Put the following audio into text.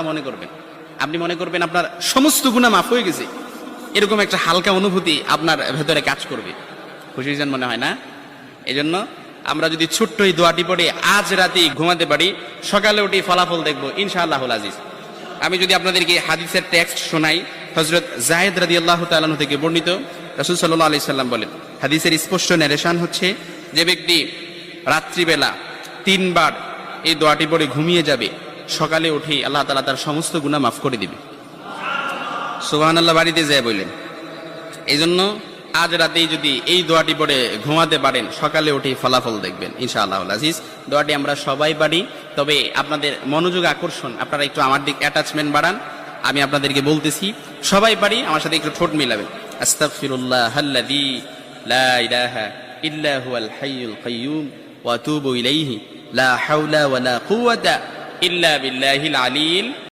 মনে করবেন, আপনি মনে করবেন আপনার সমস্ত গুনাহ মাফ হয়ে গেছে, এরকম একটা হালকা অনুভূতি আপনার ভেতরে কাজ করবে। খুশির জন্য মনে হয় না? এজন্য আমরা যদি ছোট্ট এই দোয়াটি পড়ে আজ রাতে ঘুমাতে পারি, সকালে উঠে ফলাফল দেখবো ইনশাআল্লাহুল আজিজ। আমি যদি আপনাদেরকে হাদিসের টেক্সট শোনাই, হযরত যায়েদ রাদিয়াল্লাহু তাআলা আনহু থেকে বর্ণিত, রাসূল সাল্লাল্লাহু আলাইহি সাল্লাম বলেন, হাদিসের স্পষ্ট ন্যারেশন হচ্ছে, যে ব্যক্তি রাত্রিবেলা 3 বার এই দোয়াটি পড়ে ঘুমিয়ে যাবে, সকালে উঠে আল্লাহ তাআলা তার সমস্ত গুনাহ মাফ করে দিবে। সুবহানাল্লাহ বাড়িতে যায় বললেন। এই জন্য আজ রাতেই যদি এই দোয়াটি পড়ে ঘুমাতে পারেন, সকালে উঠে ফলাফল দেখবেন ইনশাআল্লাহুল আজিজ। দোয়াটি আমরা সবাই পারি, তবে আপনাদের মনোযোগ আকর্ষণ, আপনারা একটু আমার দিক অ্যাটাচমেন্ট বাড়ান। আমি আপনাদেরকে বলতেছি, সবাই পারি, আমার সাথে একটু ঠোঁট মিলাবেন। আস্তাগফিরুল্লাহাল্লাযী লা ইলাহা ইল্লা হুয়াল হাইয়ুল কাইয়্যুম ওয়া আতুবু ইলাইহি লা হাওলা ওয়ালা কুওয়াতা ইল্লা বিল্লাহিল আলিয়্যিল